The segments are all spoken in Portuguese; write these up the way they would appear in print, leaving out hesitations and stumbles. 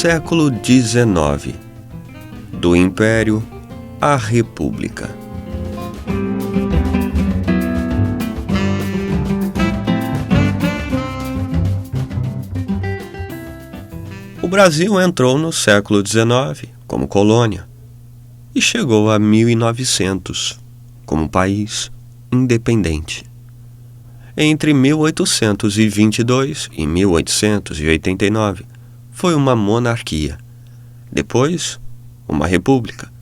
Século XIX. Do Império à República. O Brasil entrou no século XIX como colônia e chegou a 1900 como país independente. Entre 1822 e 1889 foi uma monarquia, depois uma república.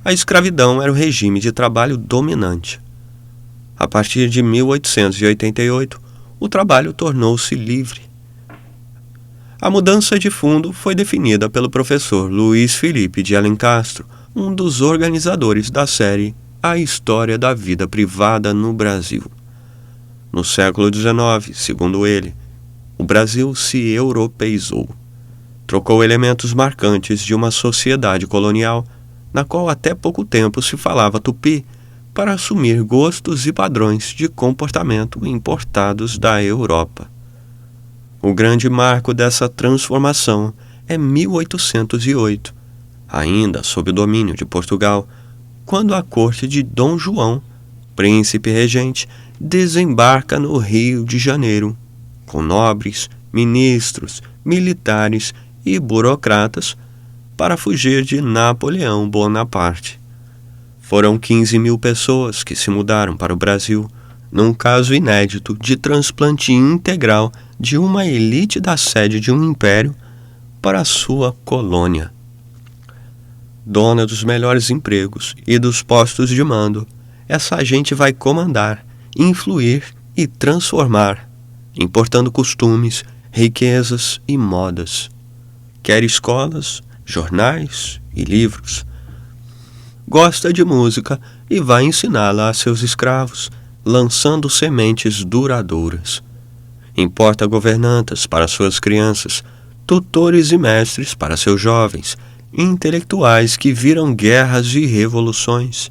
A escravidão era o regime de trabalho dominante. A partir de 1888, o trabalho tornou-se livre. A mudança de fundo foi definida pelo professor Luiz Felipe de Alencastro, um dos organizadores da série A História da Vida Privada no Brasil. No século XIX, segundo ele, o Brasil se europeizou. Trocou elementos marcantes de uma sociedade colonial, na qual até pouco tempo se falava tupi, para assumir gostos e padrões de comportamento importados da Europa. O grande marco dessa transformação é 1808, ainda sob o domínio de Portugal, quando a corte de Dom João, príncipe regente, desembarca no Rio de Janeiro, com nobres, ministros, militares e burocratas para fugir de Napoleão Bonaparte. Foram 15.000 pessoas que se mudaram para o Brasil, num caso inédito de transplante integral de uma elite da sede de um império para a sua colônia. Dona dos melhores empregos e dos postos de mando, essa gente vai comandar, influir e transformar, importando costumes, riquezas e modas. Quer escolas, jornais e livros. Gosta de música e vai ensiná-la a seus escravos, lançando sementes duradouras. Importa governantas para suas crianças, tutores e mestres para seus jovens, intelectuais que viram guerras e revoluções.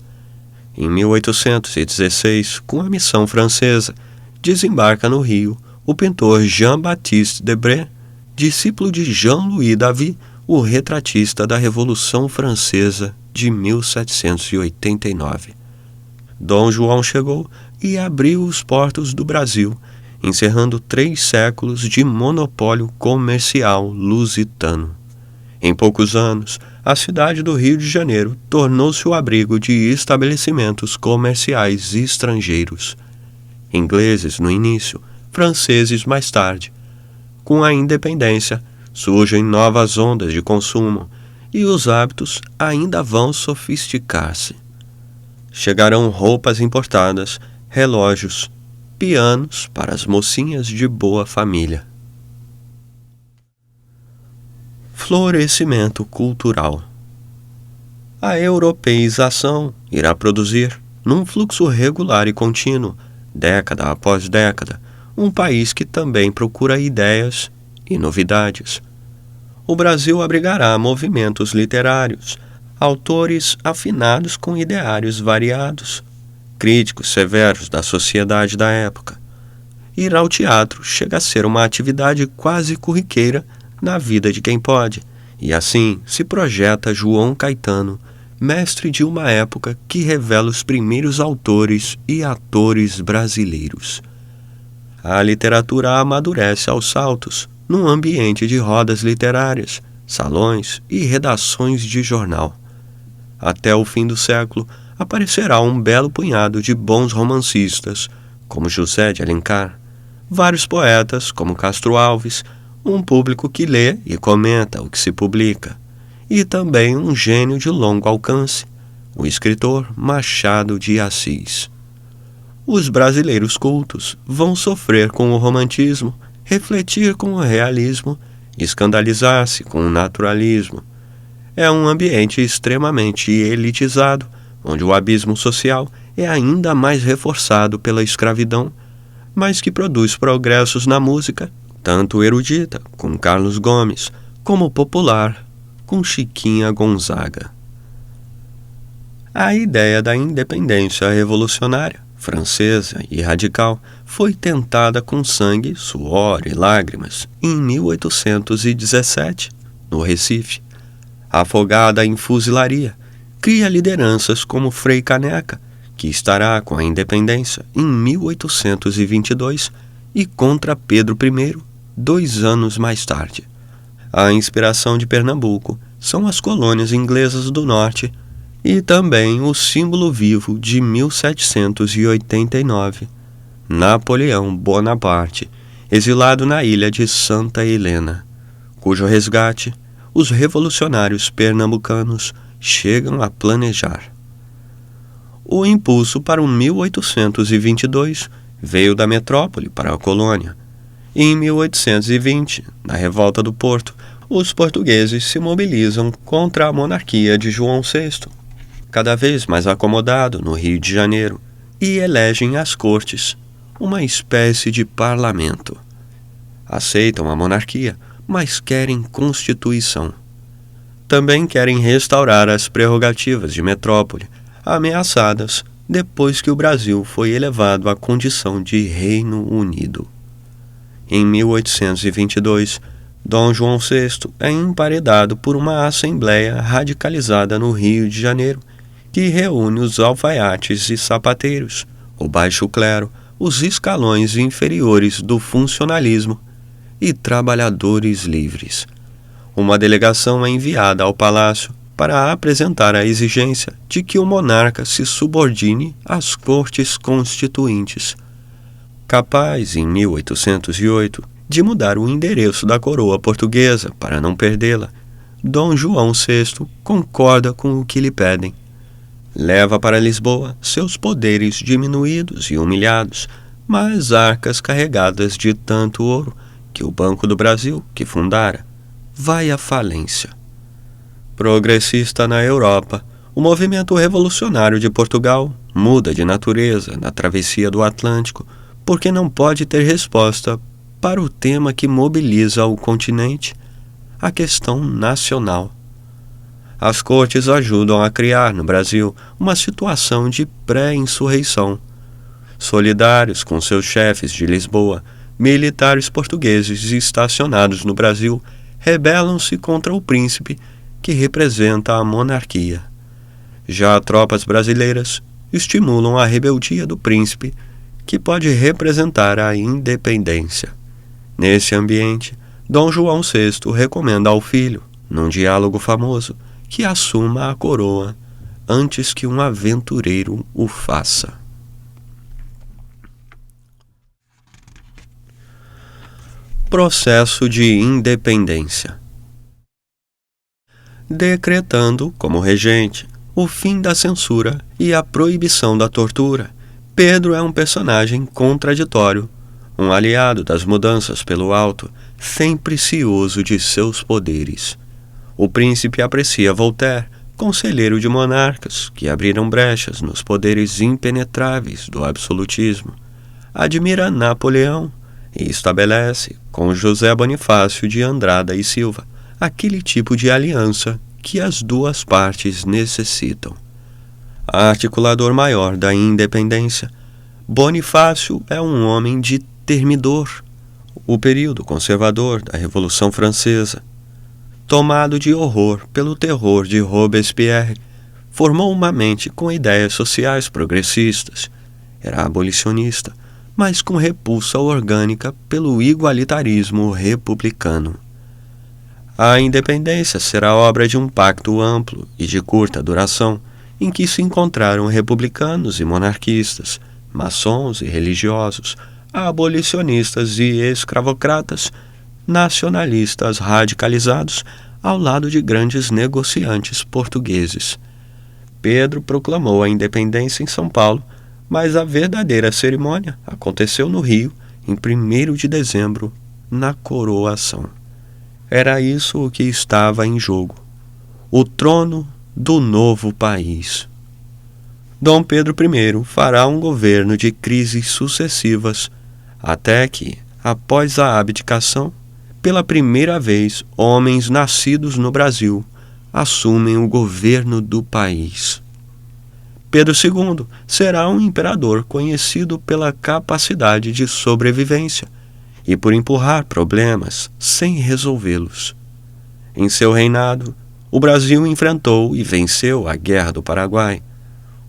Em 1816, com a missão francesa, desembarca no Rio o pintor Jean-Baptiste Debré, discípulo de Jean-Louis David, o retratista da Revolução Francesa de 1789. Dom João chegou e abriu os portos do Brasil, encerrando 3 séculos de monopólio comercial lusitano. Em poucos anos, a cidade do Rio de Janeiro tornou-se o abrigo de estabelecimentos comerciais estrangeiros. Ingleses no início, franceses mais tarde. Com a independência, surgem novas ondas de consumo e os hábitos ainda vão sofisticar-se. Chegarão roupas importadas, relógios, pianos para as mocinhas de boa família. Florescimento cultural. A europeização irá produzir, num fluxo regular e contínuo, década após década, um país que também procura ideias e novidades. O Brasil abrigará movimentos literários, autores afinados com ideários variados, críticos severos da sociedade da época. Ir ao teatro chega a ser uma atividade quase corriqueira na vida de quem pode, e assim se projeta João Caetano, mestre de uma época que revela os primeiros autores e atores brasileiros. A literatura amadurece aos saltos, num ambiente de rodas literárias, salões e redações de jornal. Até o fim do século, aparecerá um belo punhado de bons romancistas, como José de Alencar, vários poetas, como Castro Alves, um público que lê e comenta o que se publica, e também um gênio de longo alcance, o escritor Machado de Assis. Os brasileiros cultos vão sofrer com o romantismo, refletir com o realismo, escandalizar-se com o naturalismo. É um ambiente extremamente elitizado, onde o abismo social é ainda mais reforçado pela escravidão, mas que produz progressos na música, tanto erudita, com Carlos Gomes, como popular, com Chiquinha Gonzaga. A ideia da independência revolucionária, francesa e radical, foi tentada com sangue, suor e lágrimas em 1817, no Recife. Afogada em fuzilaria, cria lideranças como Frei Caneca, que estará com a independência em 1822, e contra Pedro I, 2 anos mais tarde. A inspiração de Pernambuco são as colônias inglesas do norte e também o símbolo vivo de 1789, Napoleão Bonaparte, exilado na ilha de Santa Helena, cujo resgate os revolucionários pernambucanos chegam a planejar. O impulso para o 1822 veio da metrópole para a colônia. Em 1820, na Revolta do Porto, os portugueses se mobilizam contra a monarquia de João VI, cada vez mais acomodado no Rio de Janeiro, e elegem as cortes, uma espécie de parlamento. Aceitam a monarquia, mas querem constituição. Também querem restaurar as prerrogativas de metrópole, ameaçadas depois que o Brasil foi elevado à condição de Reino Unido. Em 1822, Dom João VI é emparedado por uma assembleia radicalizada no Rio de Janeiro, que reúne os alfaiates e sapateiros, o baixo clero, os escalões inferiores do funcionalismo e trabalhadores livres. Uma delegação é enviada ao palácio para apresentar a exigência de que o monarca se subordine às cortes constituintes. Capaz, em 1808, de mudar o endereço da coroa portuguesa para não perdê-la, Dom João VI concorda com o que lhe pedem. Leva para Lisboa seus poderes diminuídos e humilhados, mas arcas carregadas de tanto ouro que o Banco do Brasil, que fundara, vai à falência. Progressista na Europa, o movimento revolucionário de Portugal muda de natureza na travessia do Atlântico, porque não pode ter resposta para o tema que mobiliza o continente, a questão nacional. As cortes ajudam a criar no Brasil uma situação de pré-insurreição. Solidários com seus chefes de Lisboa, militares portugueses estacionados no Brasil rebelam-se contra o príncipe que representa a monarquia. Já tropas brasileiras estimulam a rebeldia do príncipe, que pode representar a independência. Nesse ambiente, Dom João VI recomenda ao filho, num diálogo famoso, que assuma a coroa antes que um aventureiro o faça. Processo de independência. Decretando, como regente, o fim da censura e a proibição da tortura, Pedro é um personagem contraditório, um aliado das mudanças pelo alto, sempre cioso de seus poderes. O príncipe aprecia Voltaire, conselheiro de monarcas que abriram brechas nos poderes impenetráveis do absolutismo. Admira Napoleão e estabelece, com José Bonifácio de Andrada e Silva, aquele tipo de aliança que as duas partes necessitam. Articulador maior da independência, Bonifácio é um homem de Termidor, o período conservador da Revolução Francesa. Tomado de horror pelo terror de Robespierre, formou uma mente com ideias sociais progressistas. Era abolicionista, mas com repulsa orgânica pelo igualitarismo republicano. A independência será obra de um pacto amplo e de curta duração, em que se encontraram republicanos e monarquistas, maçons e religiosos, abolicionistas e escravocratas, nacionalistas radicalizados, ao lado de grandes negociantes portugueses. Pedro proclamou a independência em São Paulo, mas a verdadeira cerimônia aconteceu no Rio, em 1º de dezembro, na coroação. Era isso o que estava em jogo: o trono do novo país. Dom Pedro I fará um governo de crises sucessivas, até que, após a abdicação, pela primeira vez homens nascidos no Brasil assumem o governo do país. Pedro II será um imperador conhecido pela capacidade de sobrevivência e por empurrar problemas sem resolvê-los. Em seu reinado, o Brasil enfrentou e venceu a Guerra do Paraguai.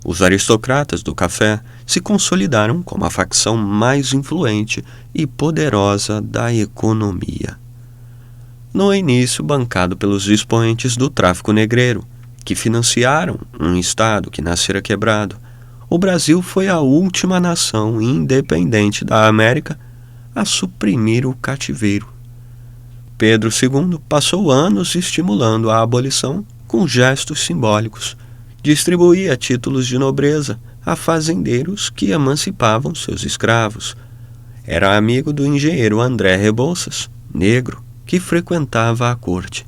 Os aristocratas do café se consolidaram como a facção mais influente e poderosa da economia. No início, bancado pelos expoentes do tráfico negreiro, que financiaram um Estado que nascera quebrado, o Brasil foi a última nação independente da América a suprimir o cativeiro. Pedro II passou anos estimulando a abolição com gestos simbólicos. Distribuía títulos de nobreza a fazendeiros que emancipavam seus escravos. Era amigo do engenheiro André Rebouças, negro, que frequentava a corte.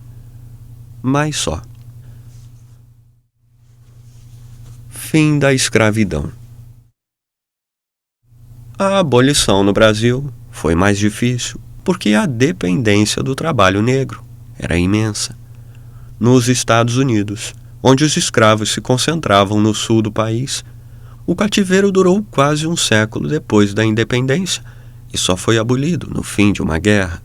Mas só. Fim da escravidão. A abolição no Brasil foi mais difícil porque a dependência do trabalho negro era imensa. Nos Estados Unidos, onde os escravos se concentravam no sul do país, o cativeiro durou quase um século depois da independência e só foi abolido no fim de uma guerra.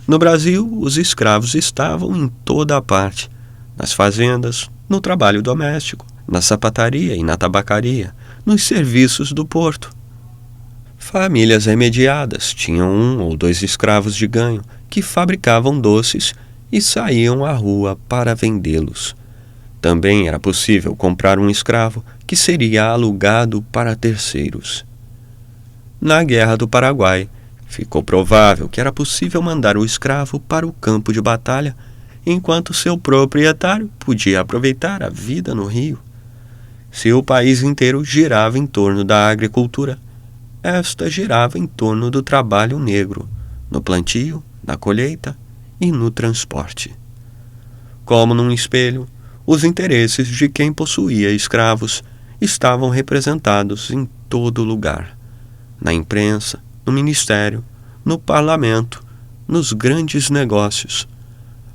No Brasil, os escravos estavam em toda a parte, nas fazendas, no trabalho doméstico, na sapataria e na tabacaria, nos serviços do porto. Famílias remediadas tinham 1 ou 2 escravos de ganho que fabricavam doces e saíam à rua para vendê-los. Também era possível comprar um escravo que seria alugado para terceiros. Na Guerra do Paraguai, ficou provável que era possível mandar o escravo para o campo de batalha, enquanto seu proprietário podia aproveitar a vida no rio. Se o país inteiro girava em torno da agricultura, esta girava em torno do trabalho negro, no plantio, na colheita e no transporte. Como num espelho, os interesses de quem possuía escravos estavam representados em todo lugar, na imprensa, no ministério, no parlamento, nos grandes negócios.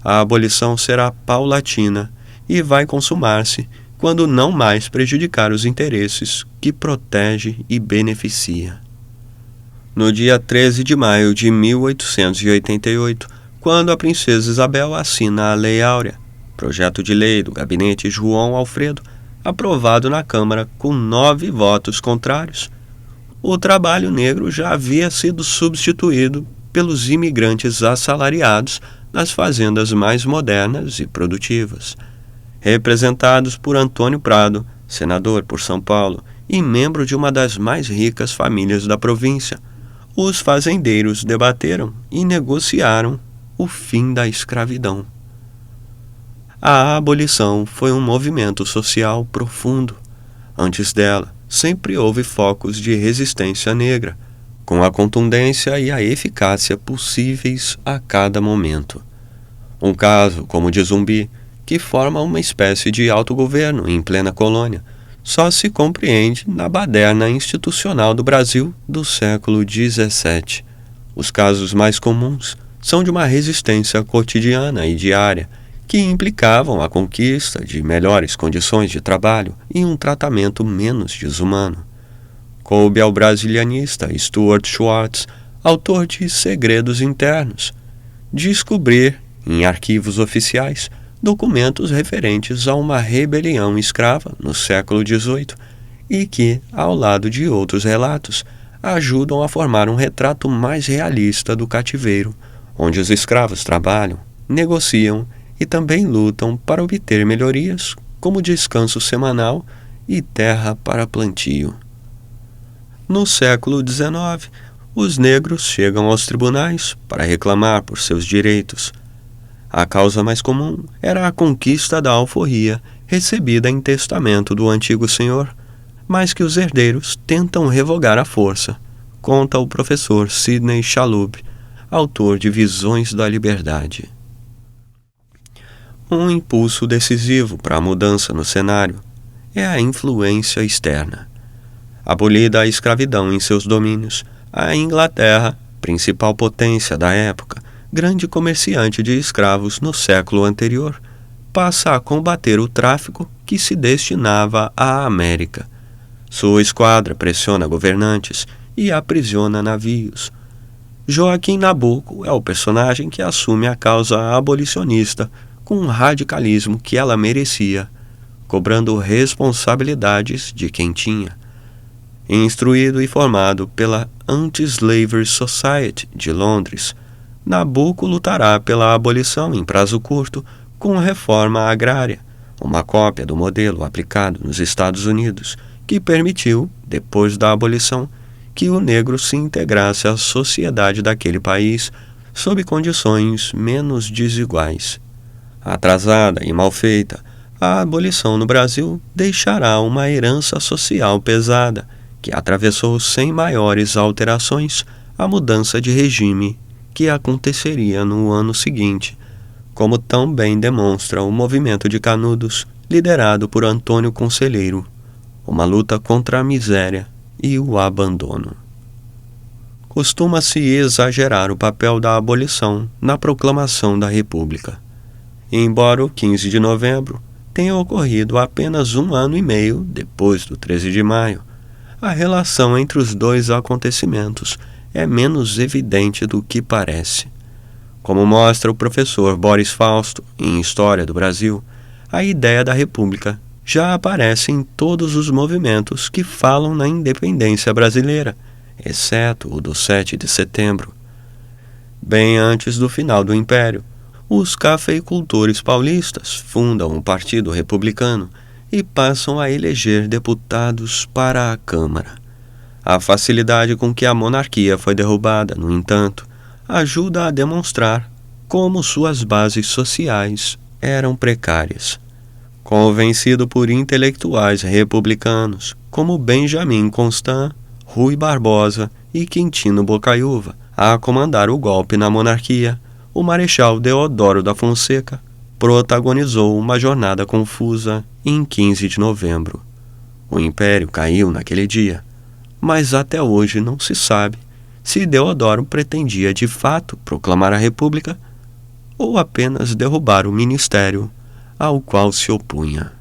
A abolição será paulatina e vai consumar-se quando não mais prejudicar os interesses que protege e beneficia. No dia 13 de maio de 1888, quando a princesa Isabel assina a Lei Áurea, projeto de lei do gabinete João Alfredo, aprovado na Câmara com 9 votos contrários, o trabalho negro já havia sido substituído pelos imigrantes assalariados nas fazendas mais modernas e produtivas. Representados por Antônio Prado, senador por São Paulo e membro de uma das mais ricas famílias da província, os fazendeiros debateram e negociaram o fim da escravidão. A abolição foi um movimento social profundo. Antes dela, sempre houve focos de resistência negra, com a contundência e a eficácia possíveis a cada momento. Um caso como o de Zumbi, que forma uma espécie de autogoverno em plena colônia, só se compreende na baderna institucional do Brasil do século XVII. Os casos mais comuns são de uma resistência cotidiana e diária, que implicavam a conquista de melhores condições de trabalho e um tratamento menos desumano. Coube ao brasilianista Stuart Schwartz, autor de Segredos Internos, descobrir, em arquivos oficiais, documentos referentes a uma rebelião escrava no século XVIII e que, ao lado de outros relatos, ajudam a formar um retrato mais realista do cativeiro, onde os escravos trabalham, negociam e também lutam para obter melhorias, como descanso semanal e terra para plantio. No século XIX, os negros chegam aos tribunais para reclamar por seus direitos. A causa mais comum era a conquista da alforria recebida em testamento do antigo senhor, mas que os herdeiros tentam revogar à força, conta o professor Sidney Chalhoub, autor de Visões da Liberdade. Um impulso decisivo para a mudança no cenário é a influência externa. Abolida a escravidão em seus domínios, a Inglaterra, principal potência da época, grande comerciante de escravos no século anterior, passa a combater o tráfico que se destinava à América. Sua esquadra pressiona governantes e aprisiona navios. Joaquim Nabuco é o personagem que assume a causa abolicionista com um radicalismo que ela merecia, cobrando responsabilidades de quem tinha. Instruído e formado pela Anti-Slavery Society de Londres, Nabuco lutará pela abolição em prazo curto com a reforma agrária, uma cópia do modelo aplicado nos Estados Unidos, que permitiu, depois da abolição, que o negro se integrasse à sociedade daquele país sob condições menos desiguais. Atrasada e mal feita, a abolição no Brasil deixará uma herança social pesada, que atravessou sem maiores alterações a mudança de regime que aconteceria no ano seguinte, como tão bem demonstra o movimento de Canudos, liderado por Antônio Conselheiro, uma luta contra a miséria e o abandono. Costuma-se exagerar o papel da abolição na proclamação da República. Embora o 15 de novembro tenha ocorrido apenas 1 ano e meio depois do 13 de maio, a relação entre os dois acontecimentos é menos evidente do que parece. Como mostra o professor Boris Fausto em História do Brasil, a ideia da República já aparece em todos os movimentos que falam na independência brasileira, exceto o do 7 de setembro. Bem antes do final do Império, os cafeicultores paulistas fundam o Partido Republicano e passam a eleger deputados para a Câmara. A facilidade com que a monarquia foi derrubada, no entanto, ajuda a demonstrar como suas bases sociais eram precárias. Convencido por intelectuais republicanos como Benjamin Constant, Rui Barbosa e Quintino Bocaiúva a comandar o golpe na monarquia, o Marechal Deodoro da Fonseca protagonizou uma jornada confusa em 15 de novembro. O Império caiu naquele dia, mas até hoje não se sabe se Deodoro pretendia de fato proclamar a República ou apenas derrubar o ministério ao qual se opunha.